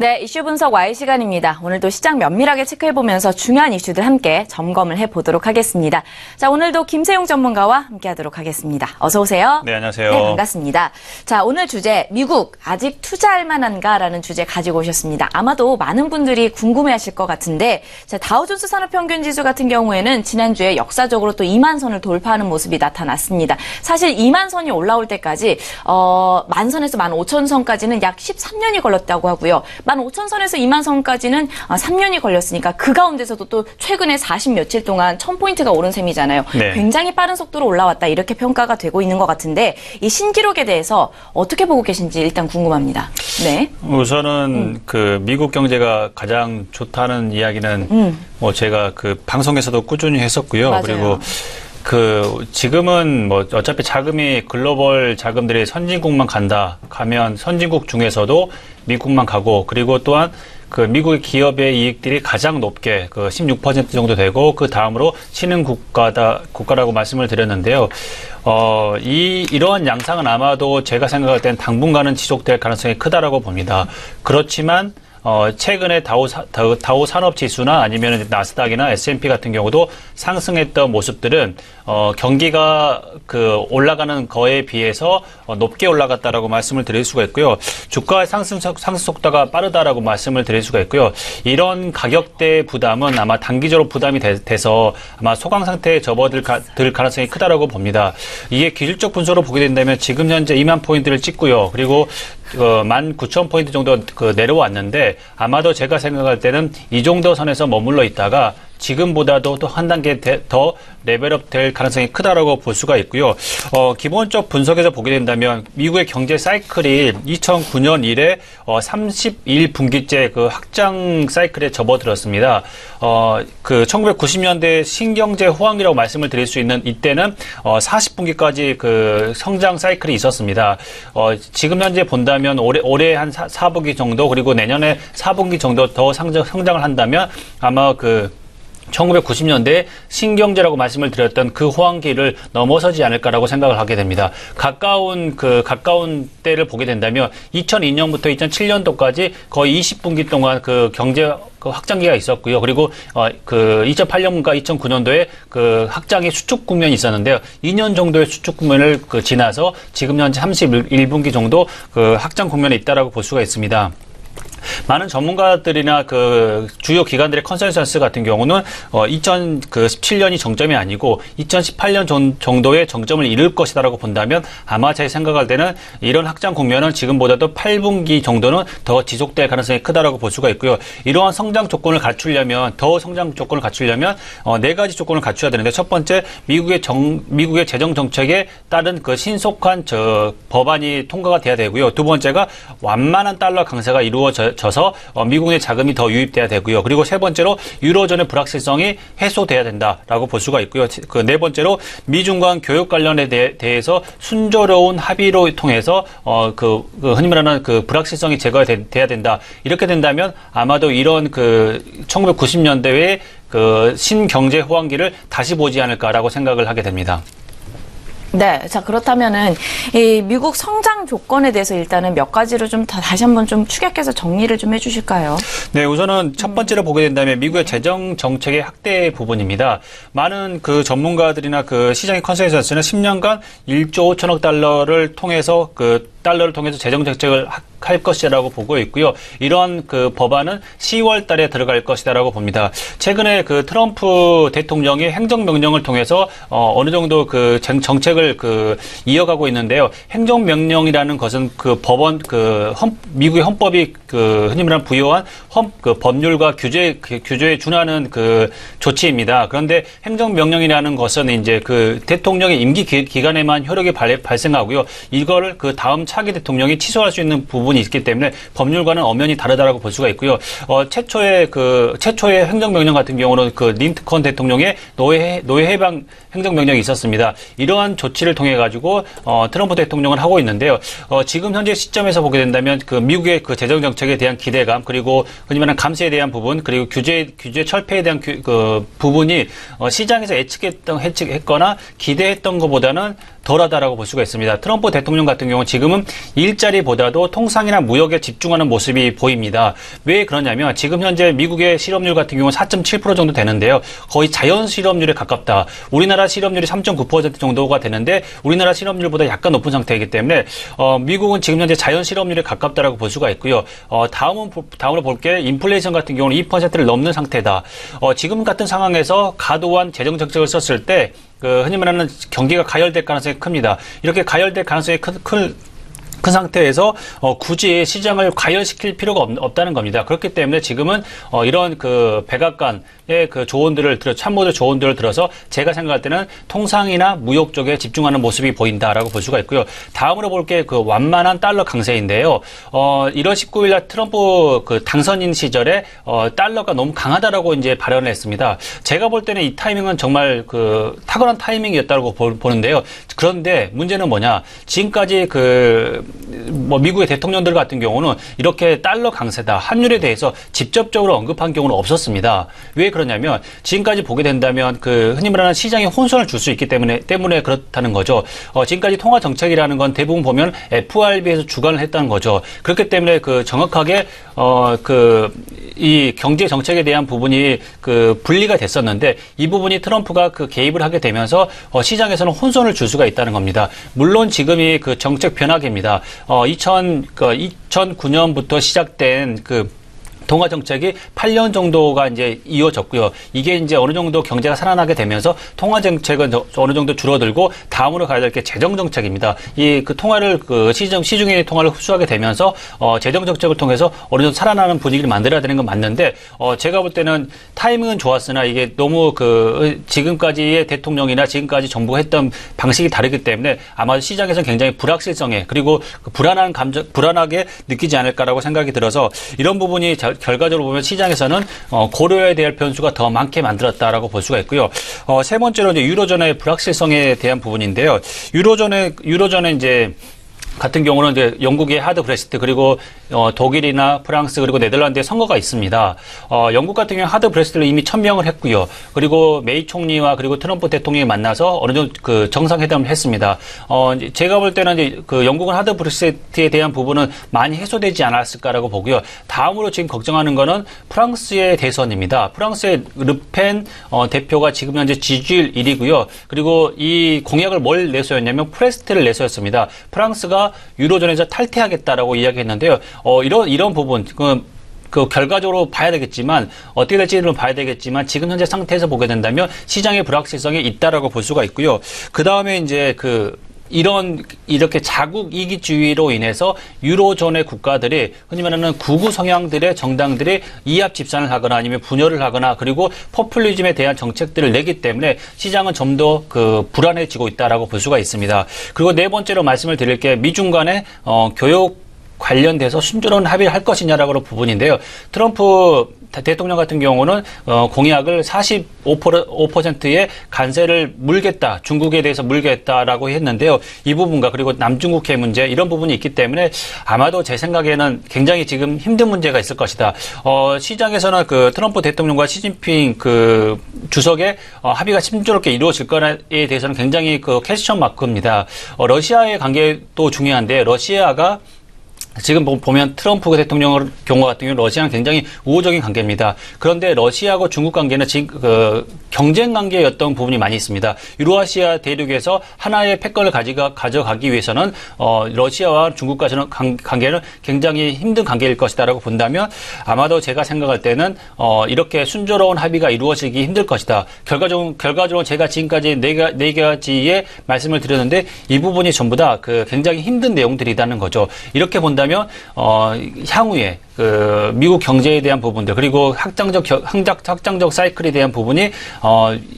네, 이슈 분석 Y 시간입니다. 오늘도 시장 면밀하게 체크해보면서 중요한 이슈들 함께 점검을 해보도록 하겠습니다. 자, 오늘도 김세용 전문가와 함께하도록 하겠습니다. 어서 오세요. 네, 안녕하세요. 네, 반갑습니다. 자, 오늘 주제 미국 아직 투자할 만한가라는 주제 가지고 오셨습니다. 아마도 많은 분들이 궁금해하실 것 같은데, 자, 다우존스 산업평균지수 같은 경우에는 지난주에 역사적으로 또 2만 선을 돌파하는 모습이 나타났습니다. 사실 2만 선이 올라올 때까지 10,000선에서 15,000선까지는 약 13년이 걸렸다고 하고요. 15,000선에서 20,000선까지는 3년이 걸렸으니까 그 가운데서도 또 최근에 40 며칠 동안 1,000포인트가 오른 셈이잖아요. 네. 굉장히 빠른 속도로 올라왔다 이렇게 평가가 되고 있는 것 같은데 이 신기록에 대해서 어떻게 보고 계신지 일단 궁금합니다. 네. 우선은 그 미국 경제가 가장 좋다는 이야기는 뭐 제가 그 방송에서도 꾸준히 했었고요. 맞아요. 그리고 지금은 뭐 어차피 자금이 글로벌 자금들이 선진국만 가면 선진국 중에서도 미국만 가고, 그리고 또한 그 미국의 기업의 이익들이 가장 높게 그 16% 정도 되고, 그 다음으로 신흥 국가라고 말씀을 드렸는데요. 이러한 양상은 아마도 제가 생각할 땐 당분간은 지속될 가능성이 크다라고 봅니다. 그렇지만 최근에 다우 산업 지수나 아니면 나스닥이나 S&P 같은 경우도 상승했던 모습들은 경기가 그 올라가는 거에 비해서 높게 올라갔다라고 말씀을 드릴 수가 있고요. 주가의 상승 속도가 빠르다라고 말씀을 드릴 수가 있고요. 이런 가격대 부담은 아마 단기적으로 부담이 돼서 아마 소강 상태에 접어들 가능성이 크다라고 봅니다. 이게 기술적 분석으로 보게 된다면 지금 현재 2만 포인트를 찍고요. 그리고 19,000포인트 정도 내려왔는데, 아마도 제가 생각할 때는 이 정도 선에서 머물러 있다가 지금보다도 또 한 단계 더 레벨업 될 가능성이 크다라고 볼 수가 있고요. 기본적 분석에서 보게 된다면 미국의 경제 사이클이 2009년 이래 31분기째 그 확장 사이클에 접어들었습니다. 그 1990년대 신경제 호황이라고 말씀을 드릴 수 있는 이때는 40분기까지 그 성장 사이클이 있었습니다. 지금 현재 본다면 올해 한 4분기 정도, 그리고 내년에 4분기 정도 더 성장을 한다면 아마 1990년대 신경제라고 말씀을 드렸던 그 호황기를 넘어서지 않을까라고 생각을 하게 됩니다. 가까운 때를 보게 된다면 2002년부터 2007년도까지 거의 20분기 동안 그 경제 확장기가 있었고요. 그리고 2008년과 2009년도에 그 확장의 수축 국면이 있었는데요. 2년 정도의 수축 국면을 지나서 지금 현재 31분기 정도 그 확장 국면에 있다라고 볼 수가 있습니다. 많은 전문가들이나 그 주요 기관들의 컨센서스 같은 경우는 2017년이 정점이 아니고 2018년 정도의 정점을 이룰 것이다라고 본다면 아마 제 생각할 때는 이런 확장 국면은 지금보다도 8분기 정도는 더 지속될 가능성이 크다라고 볼 수가 있고요. 이러한 성장 조건을 갖추려면 네 가지 조건을 갖춰야 되는데, 첫 번째 미국의 재정 정책에 따른 그 신속한 법안이 통과가 돼야 되고요. 두 번째가 완만한 달러 강세가 이루어져서 미국의 자금이 더 유입돼야 되고요. 그리고 세 번째로 유로존의 불확실성이 해소돼야 된다라고 볼 수가 있고요. 그 네 번째로 미중 간 교역 관련에 대해서 순조로운 합의로 통해서 흔히 말하는 그 불확실성이 제거돼야 된다. 이렇게 된다면 아마도 이런 1990년대의 그 신경제 호황기를 다시 보지 않을까라고 생각을 하게 됩니다. 네. 자, 그렇다면은, 이 미국 성장 조건에 대해서 일단은 몇 가지로 좀 다시 한번 좀 추격해서 정리를 좀 해주실까요? 네, 우선은 첫 번째로 보게 된다면 미국의 재정 정책의 확대 부분입니다. 많은 그 전문가들이나 그 시장의 컨센서스는 10년간 1조 5천억 달러를 통해서 재정 정책을 할 것이라고 보고 있고요. 이러한 그 법안은 10월 달에 들어갈 것이다라고 봅니다. 최근에 그 트럼프 대통령이 행정명령을 통해서 어느 정도 그 정책을 이어가고 있는데요. 행정명령이라는 것은 미국의 헌법이 흔히 말하는 부여한 법률과 규제에 준하는 그 조치입니다. 그런데 행정명령이라는 것은 이제 그 대통령의 임기 기간에만 효력이 발생하고요. 이거를 그 다음 차기 대통령이 취소할 수 있는 부분이 있기 때문에 법률과는 엄연히 다르다라고 볼 수가 있고요. 최초의 행정명령 같은 경우는 그 린컨 대통령의 노예 해방 행정명령이 있었습니다. 이러한 조치를 통해 가지고 트럼프 대통령을 하고 있는데요. 지금 현재 시점에서 보게 된다면 그 미국의 그 재정 정책에 대한 기대감, 그리고 흔히 말하는 감세에 대한 부분, 그리고 규제 철폐에 대한 그 부분이 시장에서 예측했거나 기대했던 것보다는 덜하다라고 볼 수가 있습니다. 트럼프 대통령 같은 경우는 지금은 지금은 일자리보다도 통상이나 무역에 집중하는 모습이 보입니다. 왜 그러냐면 지금 현재 미국의 실업률 같은 경우는 4.7% 정도 되는데요. 거의 자연 실업률에 가깝다. 우리나라 실업률이 3.9% 정도가 되는데 우리나라 실업률보다 약간 높은 상태이기 때문에 미국은 지금 현재 자연 실업률에 가깝다라고 볼 수가 있고요. 다음으로 볼 게 인플레이션 같은 경우는 2%를 넘는 상태다. 지금 같은 상황에서 과도한 재정 정책을 썼을 때 흔히 말하는 경기가 가열될 가능성이 큽니다. 이렇게 가열될 가능성이 큰 상태에서 굳이 시장을 가열시킬 필요가 없다는 겁니다. 그렇기 때문에 지금은 이런 백악관의 조언들을 참모들 조언들을 들어서 제가 생각할 때는 통상이나 무역 쪽에 집중하는 모습이 보인다라고 볼 수가 있고요. 다음으로 볼 게 완만한 달러 강세인데요. 1월 19일 날 트럼프 당선인 시절에 달러가 너무 강하다라고 이제 발언을 했습니다. 제가 볼 때는 이 타이밍은 정말 탁월한 타이밍이었다고 보는데요. 그런데 문제는 뭐냐? 지금까지 미국의 대통령들 같은 경우는 이렇게 달러 강세다, 환율에 대해서 직접적으로 언급한 경우는 없었습니다. 왜 그러냐면 지금까지 보게 된다면 흔히 말하는 시장에 혼선을 줄 수 있기 때문에 그렇다는 거죠. 지금까지 통화 정책이라는 건 대부분 보면 FRB에서 주관을 했다는 거죠. 그렇기 때문에 정확하게 이 경제 정책에 대한 부분이 분리가 됐었는데 이 부분이 트럼프가 개입을 하게 되면서 시장에서는 혼선을 줄 수가 있다는 겁니다. 물론 지금이 정책 변화기입니다. 2009년부터 시작된 통화 정책이 8년 정도가 이제 이어졌고요. 이게 이제 어느 정도 경제가 살아나게 되면서 통화 정책은 어느 정도 줄어들고 다음으로 가야 될 게 재정 정책입니다. 통화를 시중의 통화를 흡수하게 되면서 재정 정책을 통해서 어느 정도 살아나는 분위기를 만들어야 되는 건 맞는데 제가 볼 때는 타이밍은 좋았으나 이게 너무 지금까지의 대통령이나 지금까지 정부가 했던 방식이 다르기 때문에 아마 시장에서는 굉장히 불확실성에 그리고 불안하게 느끼지 않을까라고 생각이 들어서 이런 부분이 결과적으로 보면 시장에서는 고려해야 될 변수가 더 많게 만들었다라고 볼 수가 있고요. 세 번째로 이제 유로존의 불확실성에 대한 부분인데요. 유로존에 이제 같은 경우는 이제 영국의 하드 브렉시트 그리고 독일이나 프랑스 그리고 네덜란드의 선거가 있습니다. 영국 같은 경우는 하드 브렉시트를 이미 천명을 했고요. 그리고 메이 총리와 그리고 트럼프 대통령이 만나서 어느 정도 정상회담을 했습니다. 제가 볼 때는 이제 영국은 하드 브렉시트에 대한 부분은 많이 해소되지 않았을까라고 보고요. 다음으로 지금 걱정하는 거는 프랑스의 대선입니다. 프랑스의 르펜 대표가 지금 현재 지지율 1위고요. 그리고 이 공약을 뭘 내세웠냐면 프레스트를 내세웠습니다. 프랑스가 유로존에서 탈퇴하겠다라고 이야기했는데요. 이런 부분, 결과적으로 봐야 되겠지만, 어떻게 될지는 봐야 되겠지만, 지금 현재 상태에서 보게 된다면, 시장의 불확실성이 있다라고 볼 수가 있고요. 그 다음에 이제 이렇게 자국 이기주의로 인해서 유로존의 국가들이 흔히 말하는 구구 성향들의 정당들이 이합 집산을 하거나 아니면 분열을 하거나 그리고 포퓰리즘에 대한 정책들을 내기 때문에 시장은 좀 더 불안해지고 있다라고 볼 수가 있습니다. 그리고 네 번째로 말씀을 드릴 게 미중 간의 교역 관련돼서 순조로운 합의를 할 것이냐라고 부분인데요. 트럼프 대통령 같은 경우는 공약을 45%의 관세를 물겠다, 중국에 대해서 물겠다라고 했는데요. 이 부분과 그리고 남중국해 문제 이런 부분이 있기 때문에 아마도 제 생각에는 굉장히 지금 힘든 문제가 있을 것이다. 시장에서는 트럼프 대통령과 시진핑 주석의 합의가 순조롭게 이루어질 거에 대해서는 굉장히 퀘스천 마크입니다. 러시아의 관계도 중요한데 러시아가 지금 보면 트럼프 대통령 경우 같은 경우는 러시아는 굉장히 우호적인 관계입니다. 그런데 러시아하고 중국 관계는 지금 경쟁 관계였던 부분이 많이 있습니다. 유로아시아 대륙에서 하나의 패권을 가져가기 위해서는 러시아와 중국과의 관계는 굉장히 힘든 관계일 것이다라고 본다면 아마도 제가 생각할 때는 이렇게 순조로운 합의가 이루어지기 힘들 것이다. 결과적으로 제가 지금까지 네 가지의 말씀을 드렸는데 이 부분이 전부 다 굉장히 힘든 내용들이라는 거죠. 이렇게 본다면 향후에 미국 경제에 대한 부분들 그리고 확장적 사이클에 대한 부분이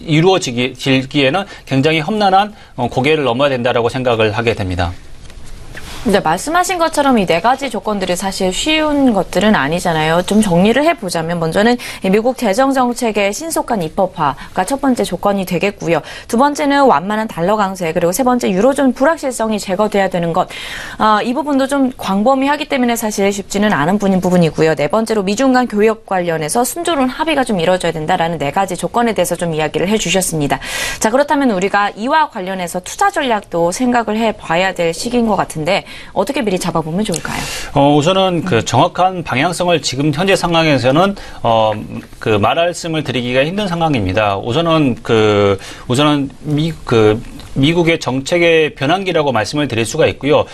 이루어지기에는 굉장히 험난한 고개를 넘어야 된다라고 생각을 하게 됩니다. 근데 말씀하신 것처럼 이 네 가지 조건들이 사실 쉬운 것들은 아니잖아요. 좀 정리를 해보자면 먼저는 미국 재정 정책의 신속한 입법화가 첫 번째 조건이 되겠고요. 두 번째는 완만한 달러 강세 그리고 세 번째 유로존 불확실성이 제거돼야 되는 것. 이 부분도 좀 광범위하기 때문에 사실 쉽지는 않은 부분이고요. 네 번째로 미중 간 교역 관련해서 순조로운 합의가 좀 이루어져야 된다라는 네 가지 조건에 대해서 좀 이야기를 해주셨습니다. 자, 그렇다면 우리가 이와 관련해서 투자 전략도 생각을 해봐야 될 시기인 것 같은데 어떻게 미리 잡아보면 좋을까요? 우선은 그 정확한 방향성을 지금 현재 상황에서는 그 말씀을 드리기가 힘든 상황입니다. 우선은 미국의 정책의 변환기라고 말씀을 드릴 수가 있고요.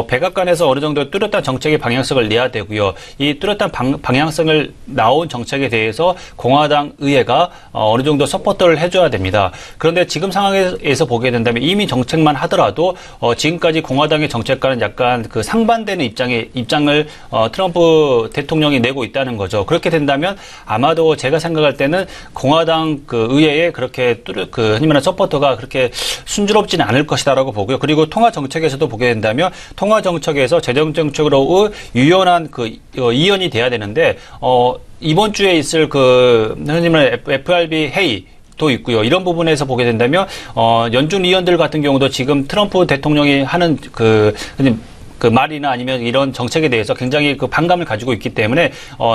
백악관에서 어느 정도 뚜렷한 정책의 방향성을 내야 되고요. 이 뚜렷한 방향성을 나온 정책에 대해서 공화당 의회가 어느 정도 서포트를 해줘야 됩니다. 그런데 지금 상황에서 보게 된다면 이미 정책만 하더라도 지금까지 공화당의 정책과는 약간 그 상반되는 입장을 트럼프 대통령이 내고 있다는 거죠. 그렇게 된다면 아마도 제가 생각할 때는 공화당 그 의회에 그렇게 흔히 말하는 서포터가 그렇게 순조롭지는 않을 것이다라고 보고요. 그리고 통화 정책에서도 보게 된다면 통화 정책에서 재정 정책으로 유연한 그 이연이 돼야 되는데 이번 주에 있을 그 흔히 말하는 FRB 회의 도 있고요. 이런 부분에서 보게 된다면 연준 위원들 같은 경우도 지금 트럼프 대통령이 하는 그 말이나 아니면 이런 정책에 대해서 굉장히 그 반감을 가지고 있기 때문에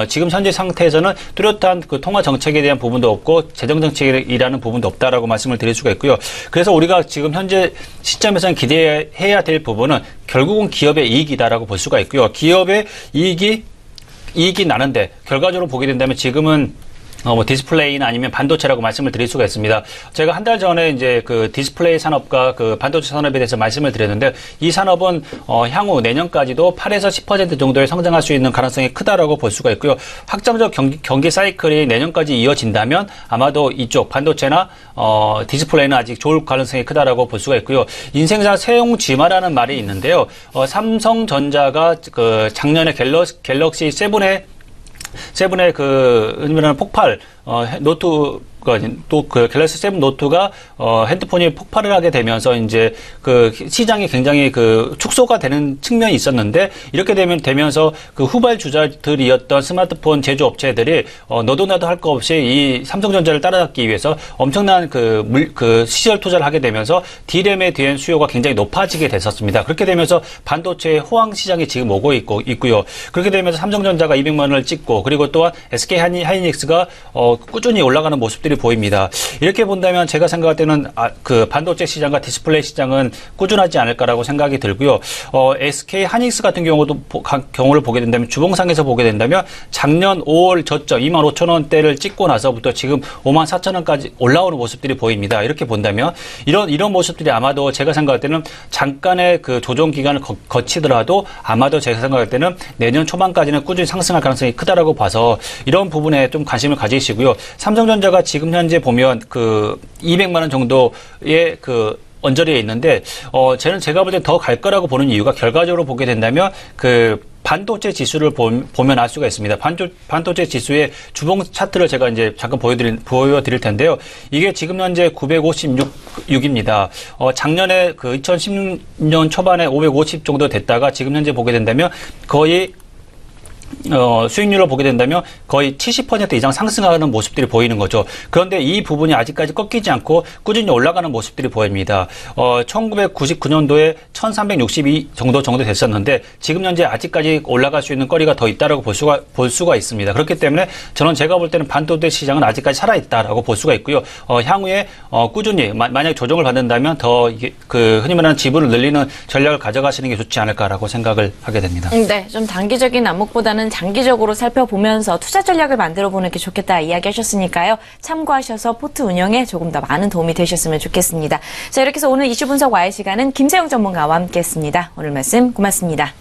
지금 현재 상태에서는 뚜렷한 그 통화 정책에 대한 부분도 없고 재정 정책이라는 부분도 없다라고 말씀을 드릴 수가 있고요. 그래서 우리가 지금 현재 시점에서는 기대해야 될 부분은 결국은 기업의 이익이다라고 볼 수가 있고요. 기업의 이익이 나는데 결과적으로 보게 된다면 지금은 디스플레이나 아니면 반도체라고 말씀을 드릴 수가 있습니다. 제가 한 달 전에 이제 그 디스플레이 산업과 그 반도체 산업에 대해서 말씀을 드렸는데 이 산업은 향후 내년까지도 8에서 10% 정도의 성장할 수 있는 가능성이 크다라고 볼 수가 있고요. 확장적 경기 사이클이 내년까지 이어진다면 아마도 이쪽 반도체나 디스플레이는 아직 좋을 가능성이 크다라고 볼 수가 있고요. 인생사 세용지마라는 말이 있는데요. 삼성전자가 그 작년에 갤럭시 7의 그 흔히 말하는 폭발 또 그 갤럭시 7 노트가 핸드폰이 폭발을 하게 되면서 이제 그 시장이 굉장히 그 축소가 되는 측면이 있었는데 이렇게 되면서 그 후발주자들이었던 스마트폰 제조업체들이 너도 나도 할 거 없이 이 삼성전자를 따라잡기 위해서 엄청난 그 시절 투자를 하게 되면서 D램에 대한 수요가 굉장히 높아지게 됐었습니다. 그렇게 되면서 반도체의 호황 시장이 지금 오고 있고요. 그렇게 되면서 삼성전자가 200만 원을 찍고 그리고 또한 SK 하이닉스가 꾸준히 올라가는 모습들이 보입니다. 이렇게 본다면 제가 생각할 때는 그 반도체 시장과 디스플레이 시장은 꾸준하지 않을까라고 생각이 들고요. SK 하이닉스 같은 경우를 보게 된다면 주봉상에서 보게 된다면 작년 5월 저점 25,000원대를 찍고 나서부터 지금 54,000원까지 올라오는 모습들이 보입니다. 이렇게 본다면 이런 모습들이 아마도 제가 생각할 때는 잠깐의 그 조정 기간을 거치더라도 아마도 제가 생각할 때는 내년 초반까지는 꾸준히 상승할 가능성이 크다라고 봐서 이런 부분에 좀 관심을 가지시고요. 삼성전자가 지금 현재 보면 그 200만 원 정도의 그 언저리에 있는데 제가 볼 때 더 갈 거라고 보는 이유가 결과적으로 보게 된다면 그 반도체 지수를 보면 알 수가 있습니다. 반도체 지수의 주봉 차트를 제가 이제 잠깐 보여드릴 텐데요. 이게 지금 현재 956입니다. 작년에 그 2016년 초반에 550 정도 됐다가 지금 현재 보게 된다면 거의 수익률을 보게 된다면 거의 70% 이상 상승하는 모습들이 보이는 거죠. 그런데 이 부분이 아직까지 꺾이지 않고 꾸준히 올라가는 모습들이 보입니다. 1999년도에 1362 정도 됐었는데 지금 현재 아직까지 올라갈 수 있는 거리가 더 있다라고 볼 수가 있습니다. 그렇기 때문에 제가 볼 때는 반도체 시장은 아직까지 살아있다라고 볼 수가 있고요. 향후에 꾸준히 만약 조정을 받는다면 더 흔히 말하는 지분을 늘리는 전략을 가져가시는 게 좋지 않을까라고 생각을 하게 됩니다. 네, 좀 단기적인 안목보다는 장기적으로 살펴보면서 투자 전략을 만들어보는 게 좋겠다 이야기하셨으니까요. 참고하셔서 포트 운영에 조금 더 많은 도움이 되셨으면 좋겠습니다. 자, 이렇게 해서 오늘 이슈 분석 와의 시간은 김세영 전문가와 함께했습니다. 오늘 말씀 고맙습니다.